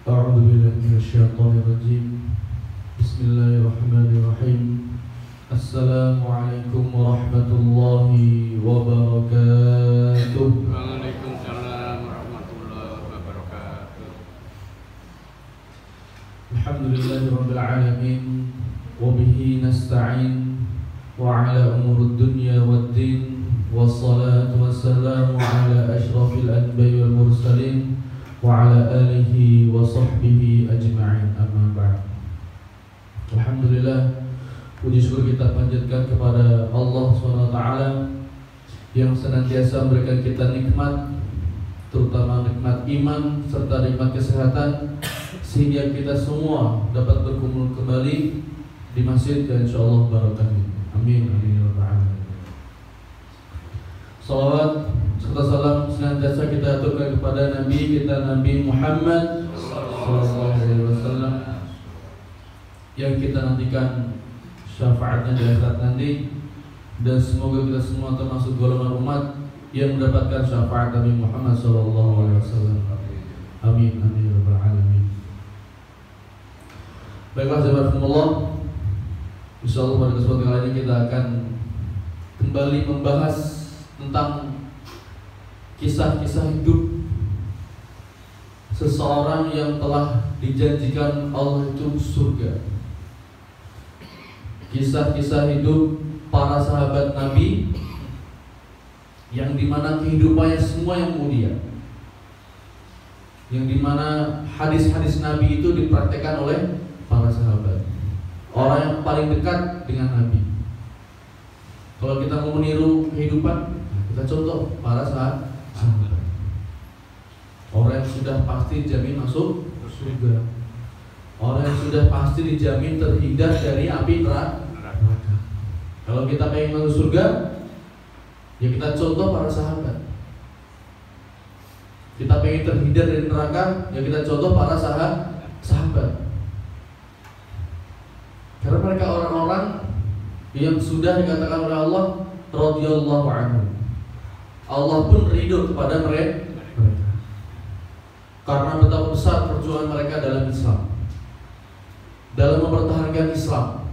A'udzu billahi minasyaitonir rajim. Bismillahirrahmanirrahim. Assalamualaikum warahmatullahi wabarakatuh. Waalaikumsalam warahmatullahi wabarakatuh. Alhamdulillahirabbil alamin wa bihi nasta'in wa ala umurud dunya waddin wassalatu wassalamu ala asyrafil anbiya'i wal mursalin wa ala alihi wa sahbihi ajma'in, amma ba'd. Alhamdulillah, puji syukur kita panjatkan kepada Allah SWT yang senantiasa memberikan kita nikmat, terutama nikmat iman serta nikmat kesehatan, sehingga kita semua dapat berkumpul kembali di masjid dan insyaallah barokah. Amin amin ya rabbal alamin. Salawat serta salam senantiasa kita aturkan kepada Nabi kita, Nabi Muhammad sallallahu alaihi wasallam, yang kita nantikan syafaatnya di akhirat nanti, dan semoga kita semua termasuk golongan umat yang mendapatkan syafaat Nabi Muhammad sallallahu alaihi wasallam. Amin amin ya rabbal alamin. Baiklah, jazakumullah. Insyaallah pada kesempatan kali ini kita akan kembali membahas tentang kisah-kisah hidup seseorang yang telah dijanjikan Allah itu surga. Kisah-kisah hidup para sahabat Nabi yang dimana kehidupannya semua yang mulia, yang dimana hadis-hadis Nabi itu dipraktekkan oleh para sahabat, orang yang paling dekat dengan Nabi. Kalau kita mau meniru kehidupan, kita contoh para sahabat, orang yang sudah pasti dijamin masuk surga, orang yang sudah pasti dijamin terhindar dari api neraka. Kalau kita pengen masuk surga, ya kita contoh para sahabat. Kita pengen terhindar dari neraka, ya kita contoh para sahabat. Karena mereka orang-orang yang sudah dikatakan oleh Allah radhiyallahu anhu. Allah pun ridho kepada mereka karena betapa besar perjuangan mereka dalam Islam, dalam mempertahankan Islam,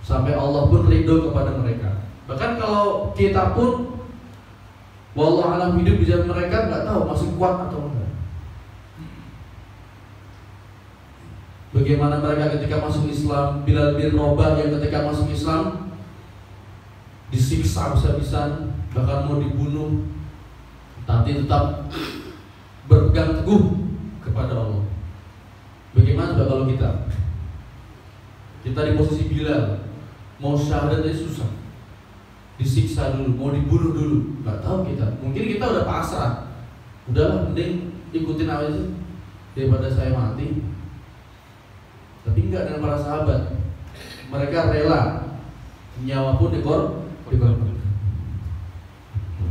sampai Allah pun ridho kepada mereka. Bahkan kalau kita pun wallahu alam hidup di zaman mereka, nggak tahu masih kuat atau enggak. Bagaimana mereka ketika masuk Islam, Bilal bin Rabah yang ketika masuk Islam disiksa habis-habisan, bahkan mau dibunuh, tapi tetap berpegang teguh kepada Allah. Bagaimana kalau kita di posisi Bilal, mau syahadat aja susah, disiksa dulu, mau dibunuh dulu, nggak tahu kita. Mungkin kita udah pasrah, udahlah mending ikutin aja daripada saya mati. Tapi enggak dengan para sahabat, mereka rela nyawa pun dikorbankan.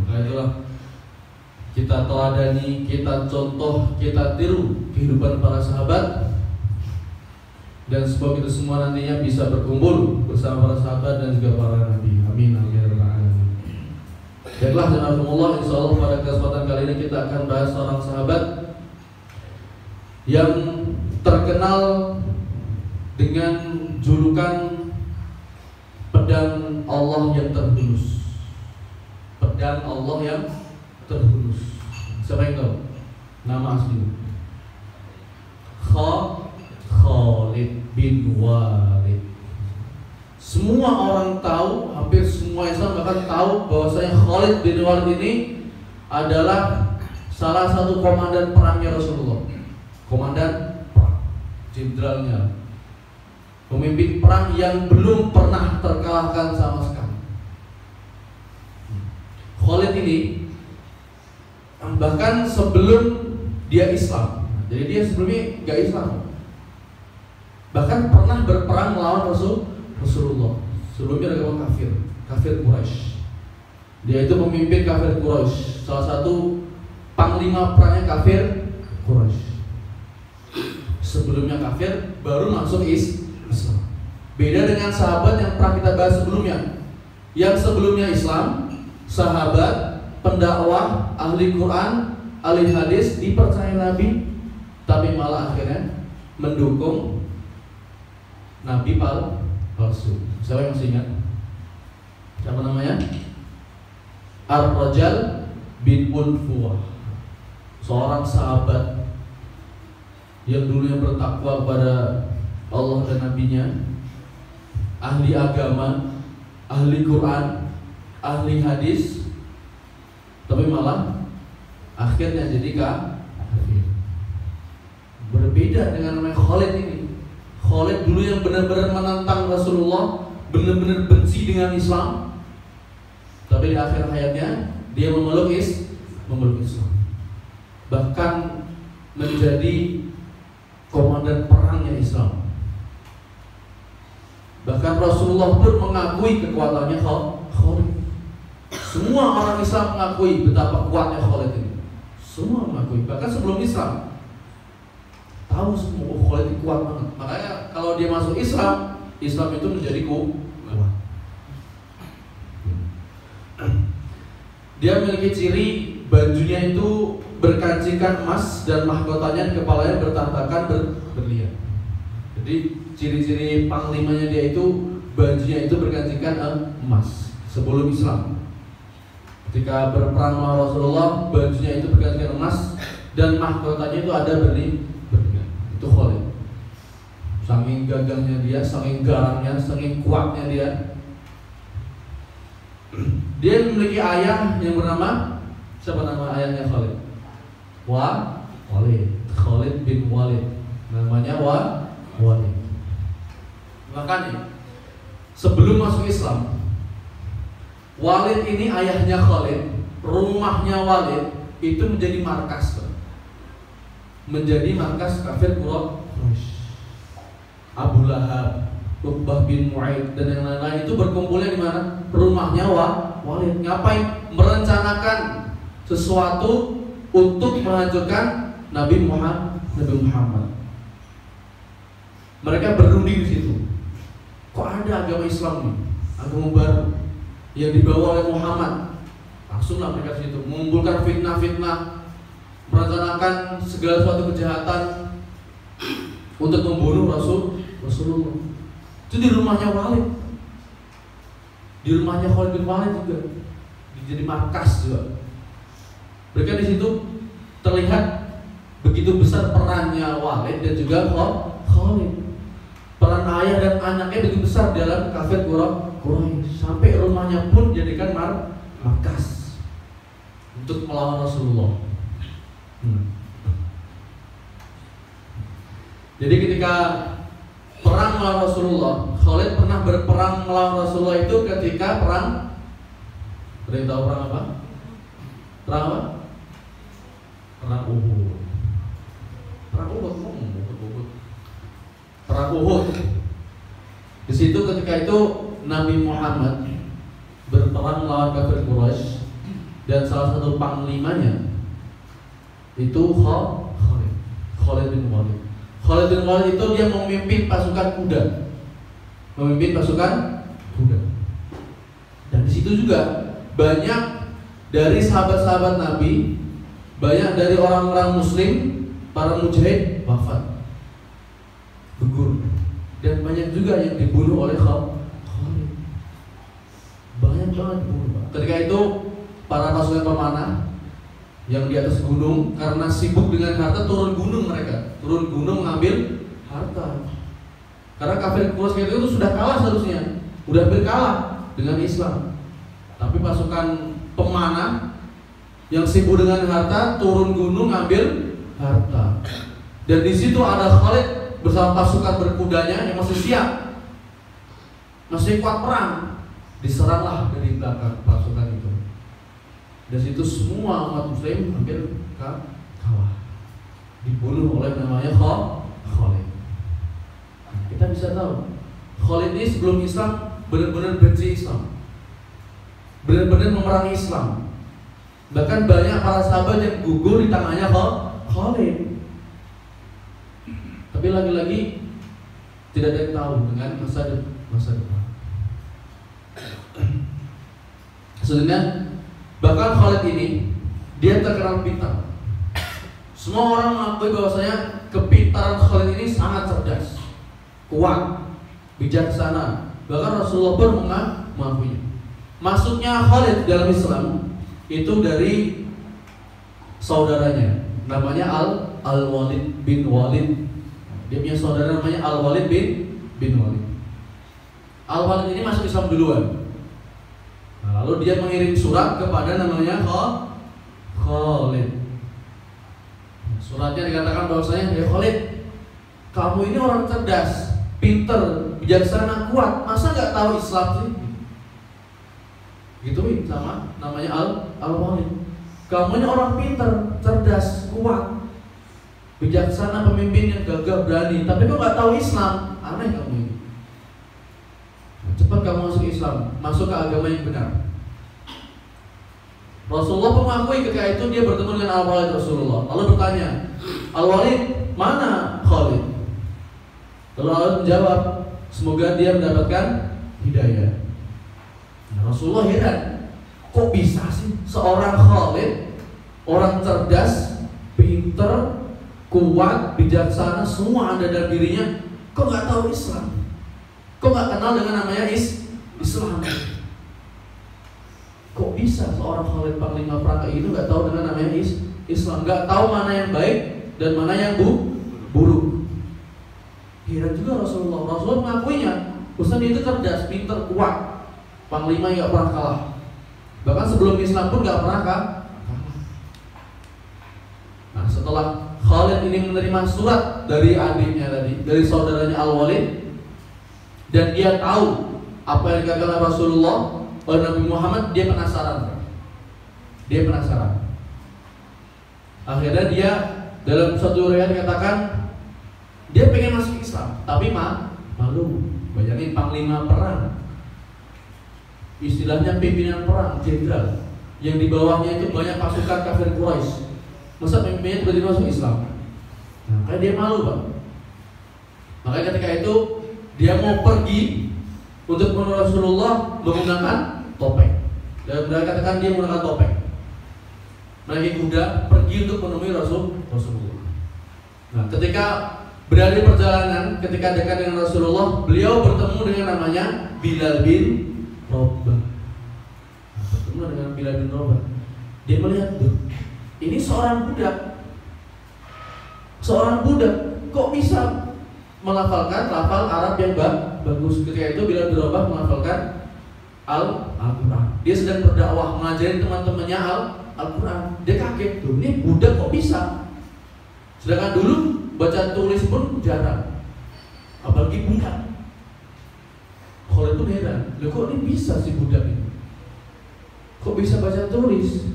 Nah itulah kita teladani, kita contoh, kita tiru kehidupan para sahabat, dan semoga kita semua nantinya bisa berkumpul bersama para sahabat dan juga para nabi. Amin amin ya rabbal alamin. Baiklah, jazakumullah. Insyaallah pada kesempatan kali ini kita akan bahas seorang sahabat yang terkenal dengan julukan pedang Allah yang terhunus. Pedang Allah yang terhunus. Siapa yang tahu nama aslinya? Khalid bin Walid. Semua orang tahu, hampir semua Islam bahkan tahu bahwasanya Khalid bin Walid ini adalah salah satu komandan perangnya Rasulullah. Komandan perang, jenderalnya, pemimpin perang yang belum pernah terkalahkan sama sekali. Khalid ini bahkan sebelum dia Islam, jadi dia sebelumnya gak Islam, bahkan pernah berperang melawan Rasulullah. Sebelumnya ada kafir Quraisy. Dia itu pemimpin kafir Quraisy, salah satu panglima perangnya kafir Quraisy. Sebelumnya kafir, baru masuk Islam. Beda dengan sahabat yang pernah kita bahas sebelumnya. Yang sebelumnya Islam, sahabat, pendakwah, ahli Quran, ahli hadis, dipercaya Nabi, tapi malah akhirnya mendukung nabi palsu. Siapa yang masih ingat? Siapa namanya? Ar-Rajal bin Unfuwah, seorang sahabat yang dulunya bertakwa kepada Allah dan nabinya, ahli agama, ahli Quran, ahli hadis, tapi malah akhirnya jadi kafir. Berbeda dengan namanya Khalid ini. Khalid dulu yang benar-benar menentang Rasulullah, benar-benar benci dengan Islam, tapi di akhir hayatnya dia memeluk Islam, bahkan menjadi komandan perangnya Islam. Bahkan Rasulullah pun mengakui kekuatannya Khalid. Semua orang Islam mengakui betapa kuatnya Khalid ini. Semua mengakui, bahkan sebelum Islam tahu semua Khalid itu kuat banget. Makanya kalau dia masuk Islam, Islam itu menjadi kuat. Dia memiliki ciri bajunya itu berkancingkan emas dan mahkotanya di kepalanya bertahtakan berlian. Jadi ciri-ciri panglimanya dia itu bajunya itu berkancingkan emas sebelum Islam. Ketika berperang melawan Rasulullah, bajunya itu berkancingkan emas dan mahkotanya itu ada berlian. Itu Khalid. Saking gagahnya dia, saking garangnya, saking kuatnya dia. Dia memiliki ayah yang bernama, siapa nama ayahnya Khalid? Walid. Khalid bin Walid. Namanya Walid. Makanya sebelum masuk Islam, Walid ini ayahnya Khalid, rumahnya Walid itu menjadi markas, menjadi markas kafir Quraisy. Abu Lahab, Uqbah bin Mu'aid dan yang lain-lain itu berkumpulnya di mana? Rumahnya Walid. Ngapain? Merencanakan sesuatu untuk menghancurkan Nabi Muhammad. Mereka berunding di situ. Kok ada agama Islam nih, agama baru yang dibawa oleh Muhammad? Langsunglah mereka di situ mengumpulkan fitnah-fitnah, merencanakan segala suatu kejahatan untuk membunuh Rasulullah. Itu di rumahnya Walid, di rumahnya Khalid bin Walid juga, jadi markas juga. Mereka di situ terlihat begitu besar perannya Walid dan juga Khalid. Peran ayah dan anaknya begitu besar dalam kafir Quraisy, sampai rumahnya pun jadikan markas untuk melawan Rasulullah. Jadi ketika perang melawan Rasulullah, Khalid pernah berperang melawan Rasulullah itu ketika perang. Ada yang tahu perang apa? Perang apa? Perang Uhud. Perang Uhud. Perang Uhud. Di situ ketika itu Nabi Muhammad berperang melawan kafir Quraisy dan salah satu panglimanya itu Khalid bin Walid. Khalid bin Walid itu dia memimpin pasukan kuda. Dan di situ juga banyak dari sahabat-sahabat Nabi, banyak dari orang-orang Muslim, para mujahid wafat, gugur, dan banyak juga yang dibunuh oleh Khalid. Banyak banget dibunuh. Ketika itu para pasukan pemanah yang di atas gunung karena sibuk dengan harta turun gunung mengambil harta. Karena kafir Quraisy itu sudah kalah seharusnya, sudah hampir kalah dengan Islam. Tapi pasukan pemanah yang sibuk dengan harta turun gunung ngambil harta. Dan di situ ada Khalid bersama pasukan berkudanya yang masih siap, masih kuat perang. Diseranglah dari belakang pasukan itu. Dari situ semua umat Muslim hampir kalah, dibunuh oleh namanya Khalid. Kita bisa tahu Khalid ini sebelum Islam benar-benar benci Islam, benar-benar memerangi Islam. Bahkan banyak para sahabat yang gugur di tangannya Khalid. Tapi lagi-lagi tidak ada yang tahu dengan masa depan. Sebenarnya bahkan Khalid ini dia terkenal pintar. Semua orang mengakui bahwasanya kepintaran Khalid ini sangat cerdas, kuat, bijaksana. Bahkan Rasulullah pun mengakuinya. Masuknya Khalid dalam Islam itu dari saudaranya, namanya Al-Walid bin Walid. Dia punya saudara namanya Al-Walid bin Walid. Al-Walid ini masuk Islam duluan. Nah, lalu dia mengirim surat kepada namanya Khalid. Suratnya dikatakan bahwasanya, ya Khalid, kamu ini orang cerdas, pinter, bijaksana, kuat, masa nggak tahu Islam sih? Gituin sama namanya Al-Walid. Kamu ini orang pinter, cerdas, kuat, bijaksana, pemimpin yang gagah berani, tapi kok nggak tahu Islam? Aneh kamu ini. Cepat kamu masuk Islam, masuk ke agama yang benar. Rasulullah mengakui ketika itu dia bertemu dengan Al-Walid Rasulullah. Lalu bertanya, Al-Walid, mana Khalid? Lalu Al-Walid menjawab, semoga dia mendapatkan hidayah. Nah, Rasulullah heran, kok bisa sih seorang Khalid, orang cerdas, pinter, kuat, bijaksana, semua ada dalam dirinya, kok nggak tahu Islam? Kok nggak kenal dengan namanya Islam? Kok bisa seorang Khalid panglima perang itu nggak tahu dengan namanya Islam, nggak tahu mana yang baik dan mana yang buruk? Heran juga Rasulullah. Rasulullah mengakuinya, Ustaz itu cerdas, pinter, kuat, panglima yang nggak pernah kalah. Bahkan sebelum Islam pun nggak pernah kalah. Nah, setelah Khalid ini menerima surat dari adiknya tadi, dari saudaranya Al-Walid, dan dia tahu apa yang dikatakan Rasulullah oleh Nabi Muhammad, dia penasaran. Akhirnya dia dalam suatu riwayat dikatakan dia pengen masuk Islam, tapi malu. Bayangin panglima perang, istilahnya pimpinan perang, jenderal, yang di bawahnya itu banyak pasukan kafir Quraisy. Masa pemimpinnya tiba-tiba masuk Islam? Nah, kayak dia malu, Pak. Makanya ketika itu dia mau pergi untuk menemui Rasulullah menggunakan topeng. Dan mereka katakan dia menggunakan topeng. Naik kuda pergi untuk menemui Rasulullah. Nah, ketika berada di perjalanan, ketika dekat dengan Rasulullah, beliau bertemu dengan namanya Bilal bin Rabah. Nah, bertemu dengan Bilal bin Rabah. Dia melihat, ini seorang budak, kok bisa melafalkan lafal Arab yang bagus. Ketika itu Bilal bin Rabah melafalkan Al-Quran. Dia sedang berdakwah, mengajari teman-temannya Al-Quran. Dia kaget, tuh ini budak kok bisa. Sedangkan dulu baca tulis pun jarang, apalagi budak. Khalid pun heran, loh kok ini bisa si budak ini? Kok bisa baca tulis?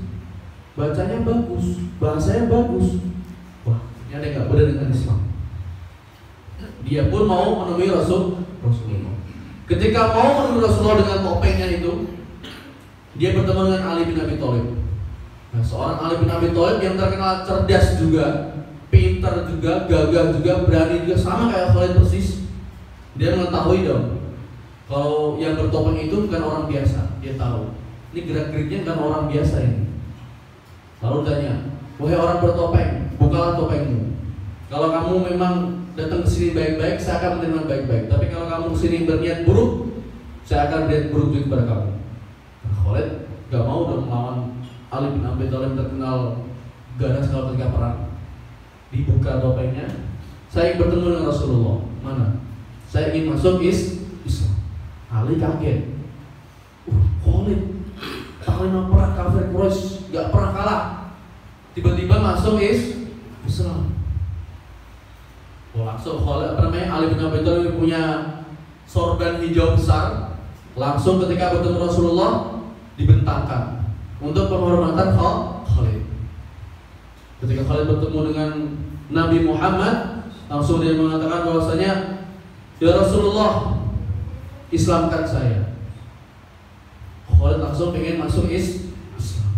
Bacanya bagus, bahasanya bagus. Wah, ini ada yang gak benar dengan Islam. Dia pun mau menemui Rasulullah. Ketika mau menemui Rasulullah dengan topengnya itu, dia bertemu dengan Ali bin Abi Thalib. Nah, seorang Ali bin Abi Thalib yang terkenal cerdas juga, pintar juga, gagah juga, berani juga, sama kayak Khalid persis. Dia mengetahui dong, kalau yang bertopeng itu bukan orang biasa. Dia tahu, ini gerak-geriknya bukan orang biasa ini. Lalu tanya, wahai orang bertopeng, bukalah topengmu. Kalau kamu memang datang ke sini baik-baik, saya akan menerima baik-baik. Tapi kalau kamu ke sini berniat buruk, saya akan berniat buruk juga kepada kamu. Nah, Khalid gak mau dong melawan Ali bin Abi Thalib terkenal ganas kalau ketika perang. Dibuka topengnya, saya ingin bertemu dengan Rasulullah. Mana? Saya ingin masuk Islam. Ali kaget. Khalid, panglima perang kafir Quraisy, gak pernah kalah, tiba-tiba masuk Islam. Langsung Ali bin Abi Thalib punya sorban hijau besar. Langsung ketika bertemu Rasulullah dibentangkan untuk penghormatan Khalid. Ketika Khalid bertemu dengan Nabi Muhammad, langsung dia mengatakan bahwasanya, ya Rasulullah, Islamkan saya. Khalid langsung pengen masuk Islam.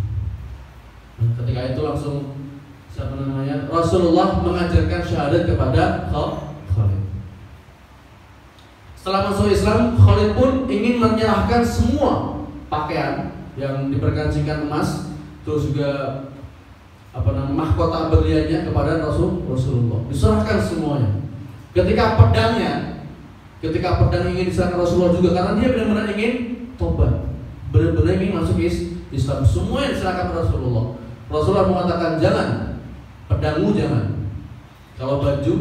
Ketika itu langsung Rasulullah mengajarkan syahadat kepada Khalid. Setelah masuk Islam, Khalid pun ingin menyerahkan semua pakaian yang diperkancikan emas, terus juga mahkota berliannya kepada Rasulullah. Diserahkan semuanya. Ketika pedang ingin diserahkan Rasulullah juga, karena dia benar-benar ingin tobat, benar-benar ingin masuk Islam. Semua yang diserahkan Rasulullah. Rasulullah mengatakan, jangan, pedangmu jangan. Kalau baju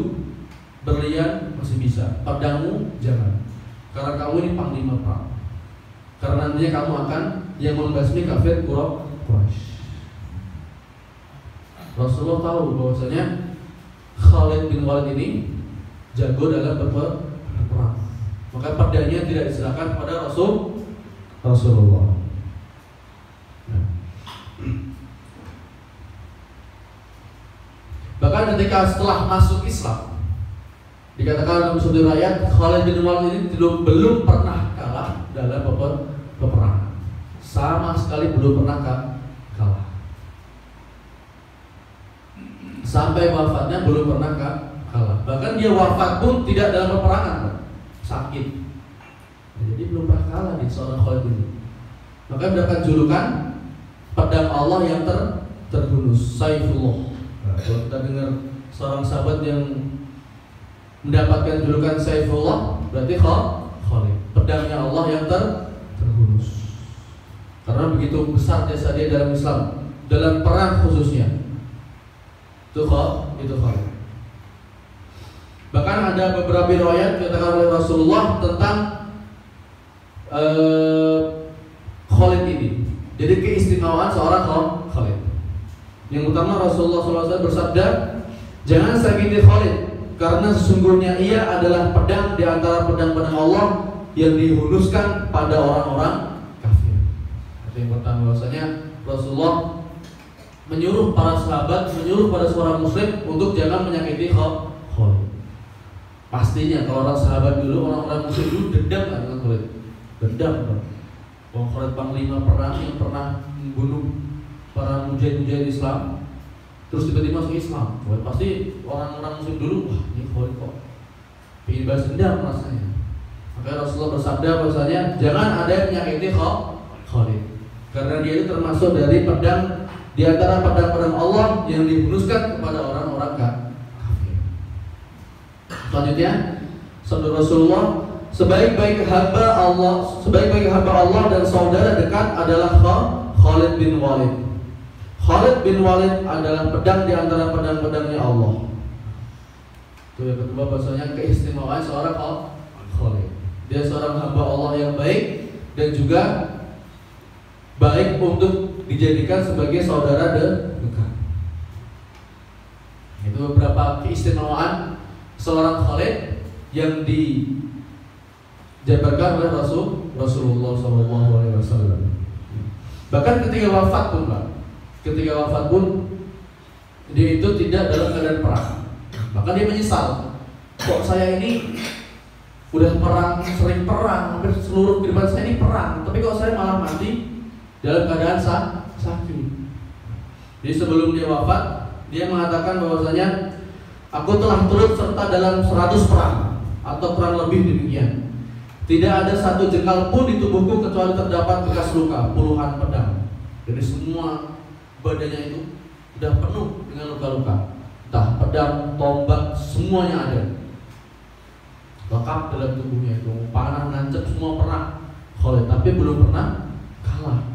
berlian masih bisa, pedangmu jangan. Karena kamu ini panglima perang. Karena nantinya kamu akan yang membasmi kafir Quraisy. Rasulullah tahu bahwasanya Khalid bin Walid ini jago dalam berperang. Maka pedangnya tidak diserahkan kepada Rasulullah. Bahkan ketika setelah masuk Islam, dikatakan dalam suatu riwayat, Khalid bin Walid ini belum pernah kalah dalam peperangan. Sama sekali belum pernah kalah. Sampai wafatnya belum pernah kalah. Bahkan dia wafat pun tidak dalam peperangan, sakit. Jadi belum pernah kalah di seorang Khalid ini. Maka mendapatkan julukan pedang Allah yang terhunus, Saifullah. Kalau kita dengar seorang sahabat yang mendapatkan julukan Saifullah, berarti Khalid, pedangnya Allah yang terhunus. Karena begitu besar jasa dia dalam Islam, dalam perang khususnya. Itu Khalid. Bahkan ada beberapa riwayat dikatakan oleh Rasulullah tentang Khalid ini. Jadi keistimewaan seorang Khalid. Yang utama Rasulullah SAW bersabda, jangan sakiti Khalid, karena sesungguhnya ia adalah pedang di antara pedang-pedang Allah yang dihunuskan pada orang-orang kafir. Itu yang pertama, bahwasanya Rasulullah menyuruh para sahabat, menyuruh pada seorang muslim untuk jangan menyakiti Khalid. Pastinya kalau orang sahabat dulu, orang-orang muslim dulu dendam kan dengan Khalid. Dendam kan. Khalid panglima perang yang pernah membunuh para mujahid Islam, terus tiba-tiba masuk Islam. Pasti orang-orang muslim dulu, wah ini Khalid kok ingin balas dendam rasanya. Maka Rasulullah bersabda bahwasanya jangan ada yang menyakiti Khalid, karena dia itu termasuk dari pedang di antara pedang-pedang Allah yang dihunuskan kepada orang-orang kafir. Selanjutnya, sabda Rasulullah, sebaik-baik hamba Allah dan saudara dekat adalah Khalid bin Walid. Khalid bin Walid adalah pedang di antara pedang-pedangnya Allah. Itu yang kedua, bahasanya keistimewaan seorang Khalid. Dia seorang hamba Allah yang baik dan juga baik untuk dijadikan sebagai saudara dekat. Itu beberapa keistimewaan seorang Khalid yang dijabarkan oleh Rasulullah SAW. Bahkan ketika wafat pun dia itu tidak dalam keadaan perang. Bahkan dia menyesal, kok saya ini udah perang, sering perang, hampir seluruh kehidupan saya ini perang, tapi kok saya malah mati dalam keadaan sakit. Jadi sebelum dia wafat, dia mengatakan bahwasanya aku telah turut serta dalam 100 perang atau perang lebih demikian. Tidak ada satu jengkal pun di tubuhku kecuali terdapat bekas luka, puluhan pedang. Jadi semua badannya itu sudah penuh dengan luka-luka, entah pedang, tombak, semuanya ada. Lengkap dalam tubuhnya itu, panah, nancep, semua pernah Khalid, tapi belum pernah kalah.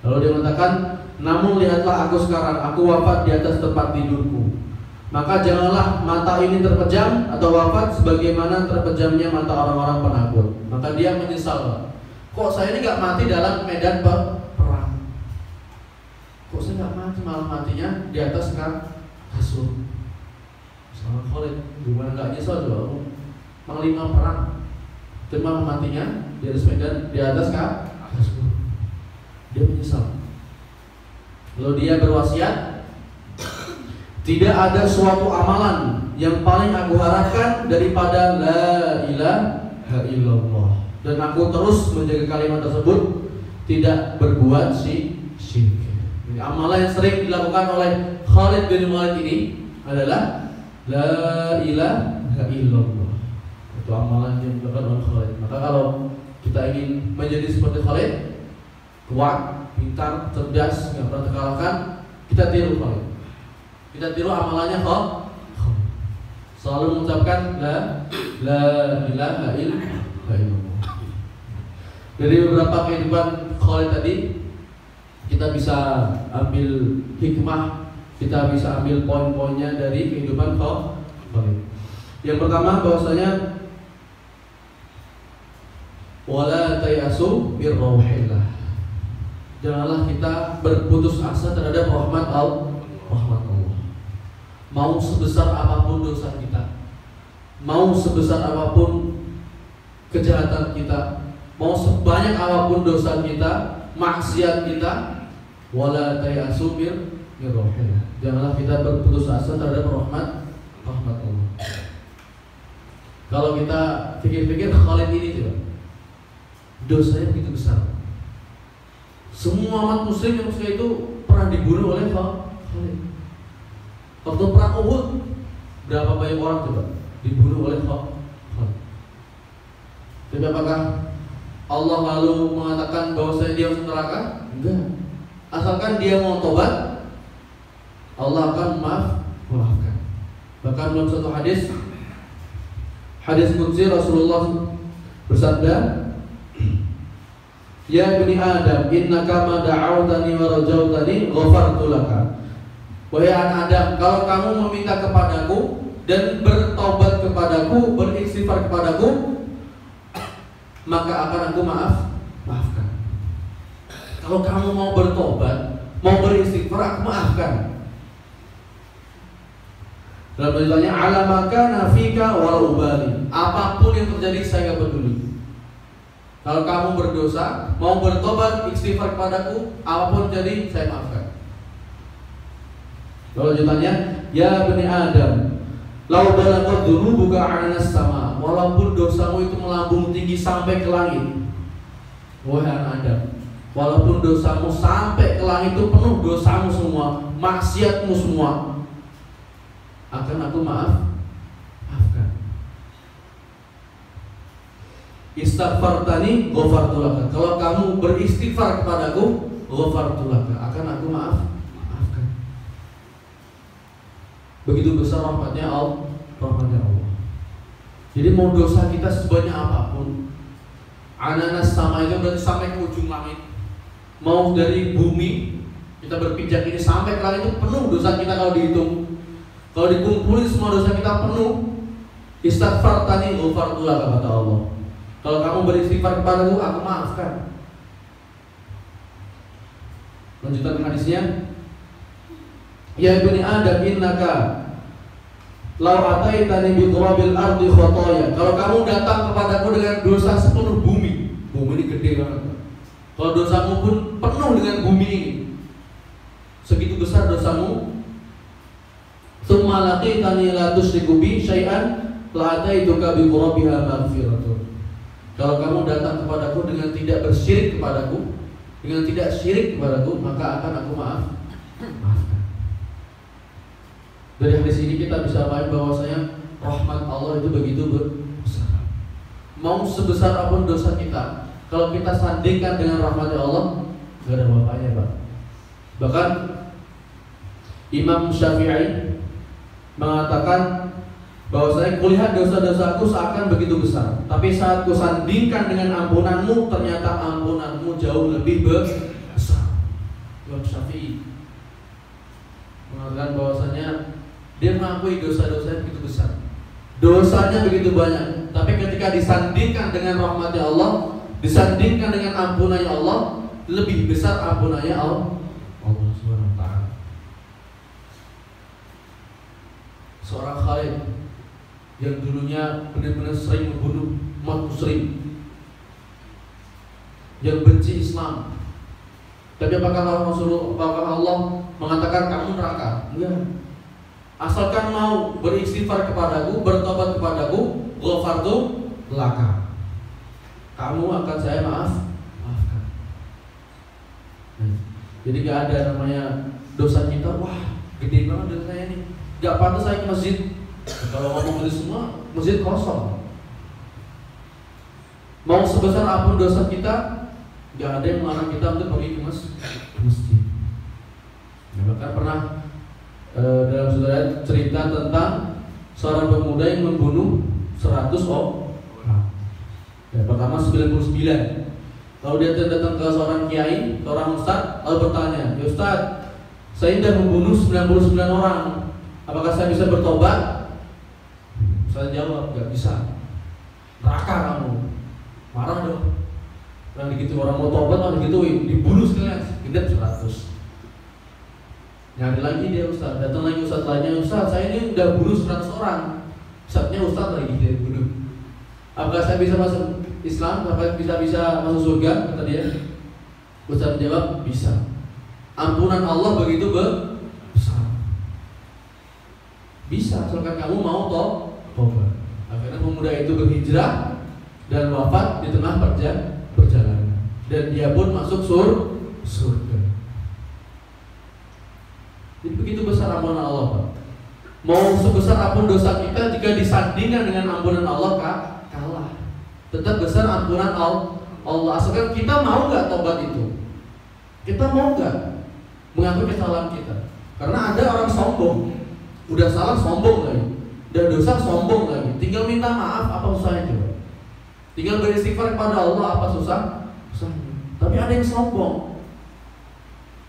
Lalu dia mengatakan, namun lihatlah aku sekarang, aku wafat di atas tempat tidurku. Maka janganlah mata ini terpejam atau wafat sebagaimana terpejamnya mata orang-orang penakut. Maka dia menyesal, kok saya ini gak mati dalam medan perang? Kok saya gak mati, malah matinya di atas kasur. Sama Khalid, gimana gak nyesal juga? Panglima perang, tapi malah matinya di atas medan, di atas kasur. Dia menyesal. Lalu dia berwasiat, tidak ada suatu amalan yang paling aku harapkan daripada la ilaha illallah, dan aku terus menjaga kalimat tersebut, tidak berbuat syirik. Jadi amalan yang sering dilakukan oleh Khalid bin Walid ini adalah la ilaha illallah. Itu amalan yang dilakukan oleh Khalid. Maka kalau kita ingin menjadi seperti Khalid, kuat, pintar, cerdas, nggak pernah terkalahkan, kita tiru Khalid. Kita tiru amalannya Khalid. Selalu mengucapkan la ilaha illallah. Dari beberapa kehidupan Khalid tadi, kita bisa ambil hikmah, kita bisa ambil poin-poinnya dari kehidupan Khalid. Yang pertama bahwasanya wala tayasu bir rauhillah. Janganlah kita berputus asa terhadap rahmat Allah. Mau sebesar apapun dosa kita, mau sebesar apapun kejahatan kita, mau sebanyak apapun dosa kita, maksiat kita, wala tayasu bir rauhillah. Janganlah kita berputus asa terhadap rahmat Allah. Kalau kita pikir-pikir Khalid ini juga dosanya begitu besar. Semua umat muslim yang muslim itu pernah dibunuh oleh Khalid. Waktu perang Uhud, berapa banyak orang coba dibunuh oleh Khalid. Tapi apakah Allah lalu mengatakan bahwa dia masuk neraka? Enggak. Asalkan dia mau tobat, Allah akan maafkan. Bahkan dalam satu hadis qudsi Rasulullah bersabda, ya bani Adam, innaka ma da'awtani wa rajautani ghafartu laka. Wahai anak Adam, kalau kamu meminta kepadaku dan bertobat kepadaku, beristighfar kepadaku, maka akan aku maafkan. Kalau kamu mau bertobat, mau beristighfar, aku maafkan. Dalam tulisannya ala maka nafika walau ubali. Apapun yang terjadi saya gak peduli. Kalau kamu berdosa, mau bertobat, istighfar kepadaku, apapun jadi saya maafkan. Lalu lanjutannya, ya bani Adam, lau balaghat dzunubuka 'anas sama, walaupun dosamu itu melambung tinggi sampai ke langit. Wahai anak Adam, walaupun dosamu sampai ke langit, itu penuh dosamu semua, maksiatmu semua, akan aku maafkan. Istaghfartani ghafartu laka. Kalau kamu beristighfar kepadaku, ghafartu laka, akan aku maafkan. Begitu besar rahmatnya Allah. Jadi mau dosa kita sebanyak apapun, ananas sama itu berarti sampai ke ujung langit. Mau dari bumi kita berpijak ini sampai ke langit, itu penuh dosa kita kalau dihitung. Kalau dikumpulin semua dosa kita penuh. Istaghfartani ghafartu laka, kata Allah. Kalau kamu beristighfar kepadaku, aku maafkan. Lanjutan hadisnya, ya bani Adam, innaka law ataitani bi turabil ardi khotoya. Kalau kamu datang kepadaku dengan dosa sepenuh bumi. Bumi ini gede banget. Kalau dosamu pun penuh dengan bumi ini, segitu besar dosamu. Tsumma laqitani la tusyriku bi syai'an la ataituka bi qurabiha maghfiratun. Kalau kamu datang kepadaku dengan tidak bersyirik kepadaku, dengan tidak syirik kepadaku, maka akan aku maafkan. Dari hadis ini kita bisa paham bahwasanya rahmat Allah itu begitu besar. Mau sebesar apapun dosa kita, kalau kita sandingkan dengan rahmat Allah, gak ada apa-apanya, Pak. Bahkan Imam Syafi'i mengatakan bahwasanya kulihat dosa-dosaku seakan begitu besar, tapi saat kusandingkan dengan ampunanmu, ternyata ampunanmu jauh lebih besar. Imam Syafi'i mengatakan bahwasanya dia mengakui dosa-dosanya begitu besar, dosanya begitu banyak, tapi ketika disandingkan dengan rahmatnya Allah, disandingkan dengan ampunannya Allah, lebih besar ampunannya Allah Subhanahu wa ta'ala. Seorang Khalid yang dulunya benar-benar sering membunuh umat muslim, yang benci Islam, tapi apakah Allah mengatakan kamu neraka? Enggak. Asalkan mau beristighfar kepadaku, bertobat kepadaku, ghafartu laka, kamu akan saya maafkan. Jadi gak ada namanya dosa kita, wah gede banget dosa saya ini, gak pantas saya ke masjid. Kalau ngomong itu semua, masjid kosong. Mau sebesar apapun dosa kita, Nggak ada yang melarang kita untuk pergi ke masjid. Nah, bahkan pernah dalam saudara cerita tentang seorang pemuda yang membunuh 100 orang. Yang pertama 99. Lalu dia datang ke seorang kiai, seorang ustaz, lalu bertanya, "Ya ustaz, saya sudah membunuh 99 orang. Apakah saya bisa bertobat?" Saya jawab, "Gak bisa. Neraka kamu." Marah dong. Nah begitu orang mau tobat malah digituin, dibunuh sekalian, genep 100. Nyari lagi dia ustaz, datang lagi ustaz lainnya, "Ustaz, saya ini udah bunuh 100 orang." Ustaznya ustaz lagi dia bunuh. "Apakah saya bisa masuk Islam? Apakah bisa masuk surga?" kata dia. Ustaz menjawab, "Bisa. Ampunan Allah begitu besar. Bisa, asalkan kamu mau tobat." Akhirnya pemuda itu berhijrah dan wafat di tengah perjalanan. Dan dia pun masuk surga. Jadi begitu besar ampunan Allah, Pak. Mau sebesar apapun dosa kita, jika disandingkan dengan ampunan Allah, kalah. Tetap besar ampunan Allah. Asalkan kita mau nggak tobat itu. Kita mau nggak mengakui kesalahan kita. Karena ada orang sombong, udah salah sombong lagi, udah dosa sombong lagi. Tinggal minta maaf, apa susahnya coba? Tinggal beristighfar kepada Allah, apa susahnya? Tapi ada yang sombong,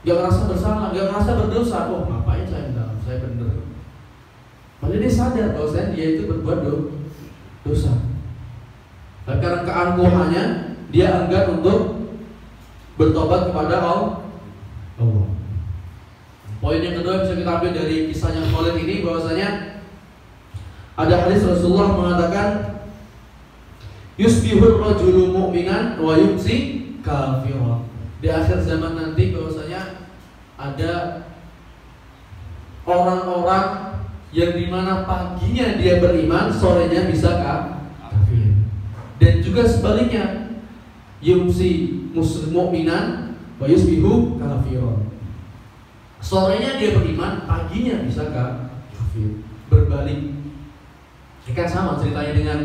gak ngerasa bersalah, gak ngerasa berdosa. "Oh, ngapain saya minta maaf, saya bener." Padahal dia sadar bahwa dia itu berbuat dosa. Dan karena keangkuhannya, dia enggan untuk bertobat kepada Allah. Poin yang kedua bisa kita ambil dari kisahnya Khalid ini, bahwasanya ada hadis Rasulullah mengatakan, "Yusbihul rajulu mu'minan wa yumsi kafiran." Di akhir zaman nanti bahwasanya ada orang-orang yang dimana paginya dia beriman, sorenya bisa kafir. Dan juga sebaliknya, yumsi muslim mu'minan wa yusbihu kafiran. Sorenya dia beriman, paginya bisa kafir. Berbalik. Ini kan sama ceritanya dengan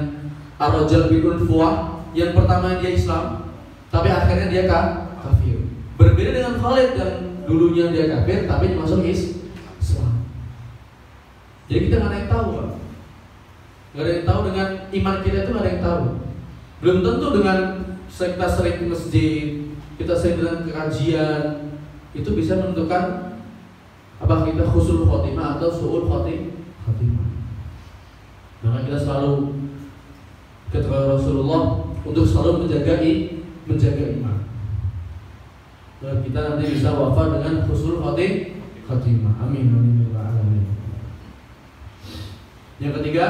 Ar-Rajal bin Unfuah, yang pertama dia Islam, tapi akhirnya dia kafir. Berbeda dengan Khalid yang dulunya dia kafir, tapi masuk Islam. Jadi kita nggak ada yang tahu, Pak. Nggak ada yang tahu dengan iman kita itu, nggak ada yang tahu. Belum tentu dengan kita sering ke masjid, kita sering dengan kajian, itu bisa menentukan apakah kita husnul khotimah atau su'ul khotimah. Maka kita selalu kata Rasulullah untuk selalu menjaga iman. Dan kita nanti bisa wafat dengan husnul khotimah. Amin. Yang ketiga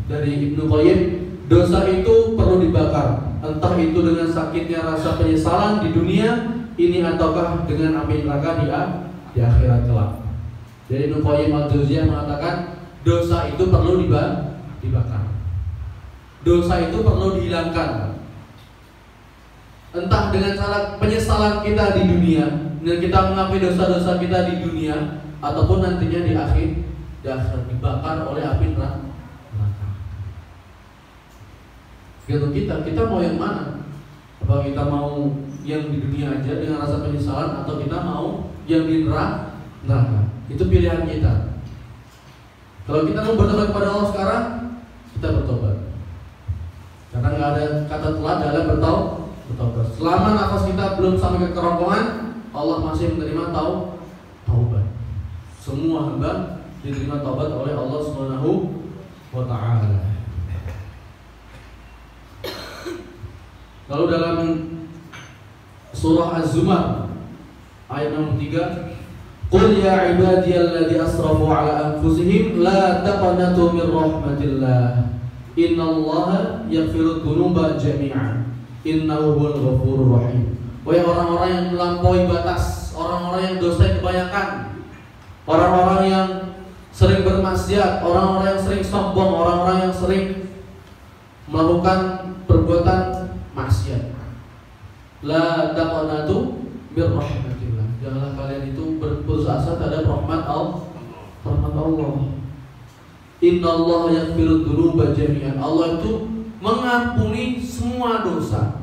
dari Ibnu Qayyim, dosa itu perlu dibakar, entah itu dengan sakitnya rasa penyesalan di dunia ini ataukah dengan api neraka di akhirat kelak. Jadi Ibnu Qayyim al-Jauziyah mengatakan dosa itu perlu dibakar. Dosa itu perlu dihilangkan. Entah dengan cara penyesalan kita di dunia, dan kita mengakui dosa-dosa kita di dunia, ataupun nantinya di akhirat dibakar oleh api neraka. Gitu kita mau yang mana? Apa kita mau yang di dunia aja dengan rasa penyesalan, atau kita mau yang di neraka? Itu pilihan kita. Kalau kita mau bertobat kepada Allah sekarang, kita bertobat. Karena nggak ada kata telat dalam bertobat. Selama nafas kita belum sampai ke kerongkongan, Allah masih menerima taubat. Semua hamba diterima taubat oleh Allah Subhanahu wa ta'ala. Lalu dalam surah Az-Zumar ayat 63, "Qul ya ibadiyalladzi asrafu ala anfusihim la taqnatu min rahmatillah. Innallaha yaghfiru dzunuba jami'an. Innahu huwal ghafurur rahim." Wahai orang-orang yang melampaui batas, orang-orang yang dosa kebanyakan, orang-orang yang sering bermaksiat, orang-orang yang sering sombong, orang-orang yang sering melakukan perbuatan maksiat. La taqnatu min rahmatillah. Janganlah kalian itu berputus asa terhadap rahmat Allah. Innallaha yaghfiru dzunuba jami'an. Allah itu mengampuni semua dosa.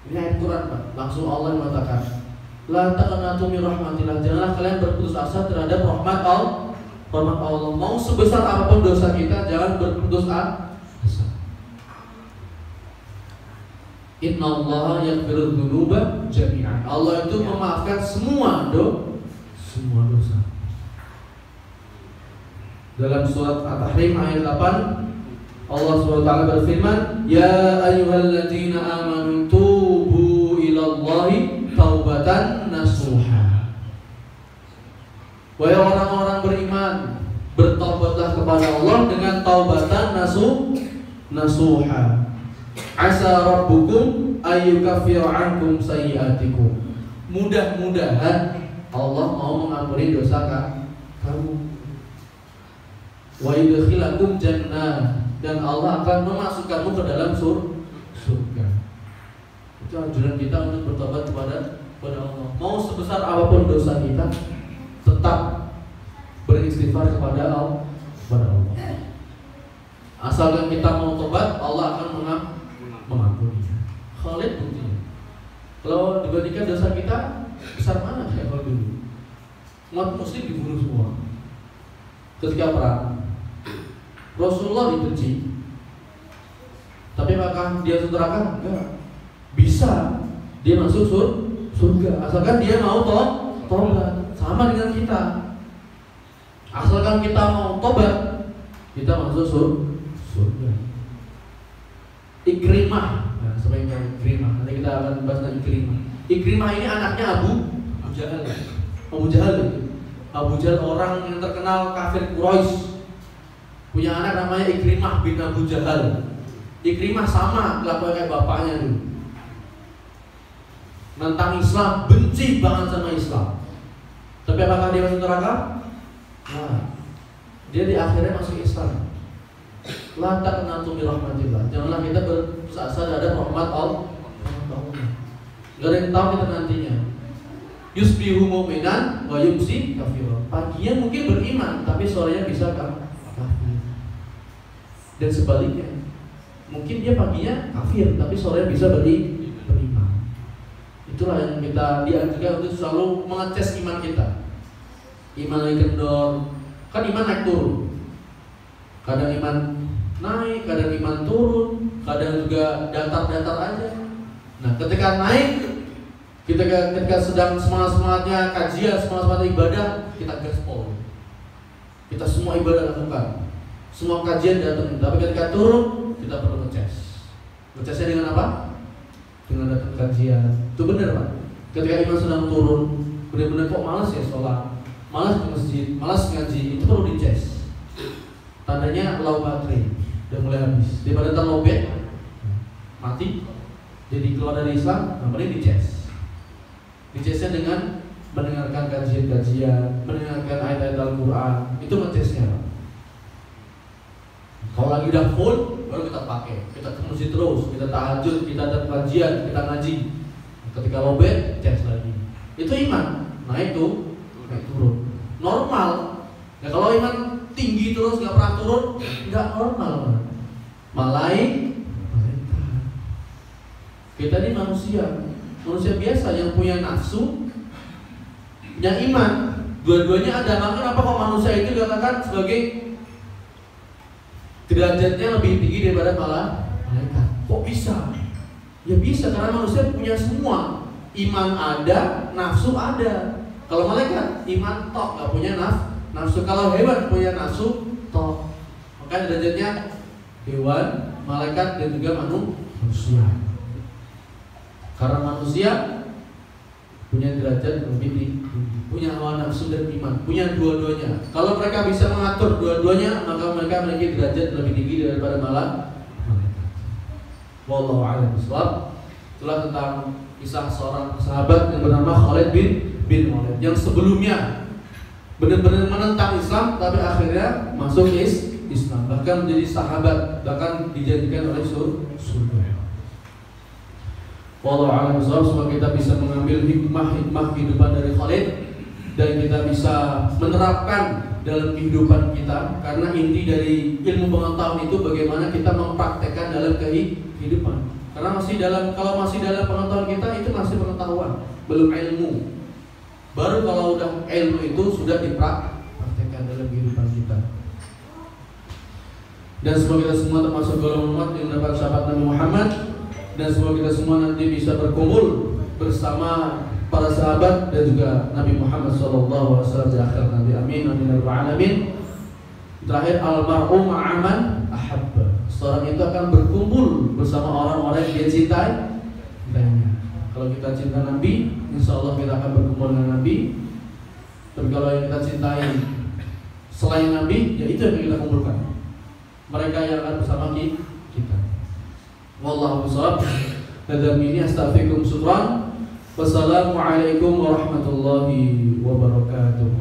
Ini Ini ayat Quran, Pak. Langsung Allah mengatakan, la taqnatu min rahmatillah. Janganlah kalian berputus asa terhadap rahmat Allah. Mau sebesar apapun dosa kita, jangan berputus asa. Inna Allah yaghfiru dzunuba jami'an. Allah itu memaafkan semua dosa. Dalam surat At-Tahrim ayat 8, Allah SWT berfirman, Ya ayyuhalladzina amanu tubu ilallahi taubatan nasuha. Wahai orang-orang beriman, bertaubatlah kepada Allah dengan taubatan nasuha. Asa rabbukum ayyukaffira ankum sayyi'atikum. Mudah-mudahan Allah mau mengampuni dosa kamu. Wa yudkhilakum jannah, dan Allah akan memasukkanmu ke dalam surga. Itu anjuran kita untuk bertobat kepada Allah. Mau sebesar apapun dosa kita, tetap beristighfar kepada Allah. Asalkan kita mau tobat, Allah akan mengampuninya. Khalid buktinya. Kalau dibandingkan dosa kita, besar mana kayak kalau dulu? Umat muslim dibunuh semua ketika perang. Rasulullah dibenci, tapi apakah dia masuk neraka? Enggak. Bisa dia masuk surga asalkan dia mau tobat. Sama dengan kita. Asalkan kita mau tobat, kita masuk surga. Ikrimah. Nah, sebagai Ikrimah. Nanti kita akan bahas tentang Ikrimah. Ikrimah ini anaknya Abu Jahal. Abu Jahal orang yang terkenal kafir Quraisy. Punya anak namanya Ikrimah bin Abu Jahal. Ikrimah sama kelakuannya kayak bapaknya dulu. Nentang Islam, benci banget sama Islam. Tapi apakah dia masuk neraka? Nah, dia di akhirnya masuk Islam. La taqnatu min rahmatillah. Janganlah kita berputus asa terhadap rahmat Allah. Gak ada yang tahu kita nantinya. Yusbihu mu'minan wa yumsi kafir. Paginya mungkin beriman, tapi sorenya bisa kafir. Dan sebaliknya, mungkin dia paginya kafir, tapi sorenya bisa beriman. Itulah yang kita dianjurkan untuk selalu mengetes iman kita. Iman lagi kendor, kan iman naik turun. Kadang iman naik, kadang iman turun, kadang juga datar-datar aja. Nah, ketika naik, ketika sedang semangat-semangatnya kajian, semangat-semangatnya ibadah, kita gaspol. Kita semua ibadah lakukan, semua kajian datang. Tapi ketika turun, kita perlu ngecas. Ngecasnya dengan apa? Dengan datang kajian. Itu benar, Pak. Ketika iman sedang turun, benar-benar kok malas ya sholat, malas ke masjid, malas ngaji, itu perlu dicas. Tandanya low baterai, udah mulai habis. Daripada terlobet, mati, jadi keluar dari Islam, mending dicas. Dicasnya dengan mendengarkan kajian-kajian, mendengarkan ayat-ayat Al-Quran, itu ngecasnya. Kalau lagi udah full, baru kita pakai. Kita ke masjid terus, kita tahajud, kita ada kajian, kita ngaji. Ketika lobet, cas lagi. Itu iman. Naik tuh, naik turun. Normal. Ya kalau iman tinggi terus nggak pernah turun, nggak normal. Malaikat. Kita ini manusia biasa yang punya nafsu, punya iman. Dua-duanya ada. Maka kenapa kok manusia itu dikatakan sebagai derajatnya lebih tinggi daripada malaikat? Kok bisa? Ya bisa karena manusia punya semua. Iman ada, nafsu ada. Kalau malaikat iman tok, nggak punya nafsu. Kalau hewan punya nafsu tok. Maka derajatnya hewan, malaikat dan juga manusia. Karena manusia punya derajat lebih tinggi, punya hawa nafsu dan iman, punya dua-duanya. Kalau mereka bisa mengatur dua-duanya, maka mereka memiliki derajat lebih tinggi daripada malaikat. Wallahu a'lam bishawab. Itulah tentang kisah seorang sahabat yang bernama Khalid bin Walid yang sebelumnya benar-benar menentang Islam, tapi akhirnya masuk Islam, bahkan menjadi sahabat, bahkan dijadikan oleh surga. Wallahu a'lam bishawab. Semoga kita bisa mengambil hikmah kehidupan dari Khalid dan kita bisa menerapkan dalam kehidupan kita, karena inti dari ilmu pengetahuan itu bagaimana kita mempraktekkan dalam kehidupan. Karena kalau masih dalam pengetahuan kita itu masih pengetahuan, belum ilmu. Baru kalau udah ilmu itu sudah dipraktekkan dalam kehidupan kita. Dan semoga kita semua termasuk golongan umat yang mendapat syafaat Nabi Muhammad, dan semoga kita semua nanti bisa berkumpul bersama para sahabat dan juga Nabi Muhammad SAW di akhir nanti. Amin amin ya rabbal alamin. Terakhir, almarhum ma'aman ahabba. Seorang itu akan berkumpul bersama orang-orang yang dia cintai. Kalau kita cinta Nabi, insya Allah kita akan berkumpul dengan Nabi. Tapi kalau yang kita cintai selain Nabi, ya itu yang kita kumpulkan. Mereka yang akan bersama kita. Wallahu a'lam. Hadza minni astaghfirukum syukran. Wassalamualaikum warahmatullahi wabarakatuh.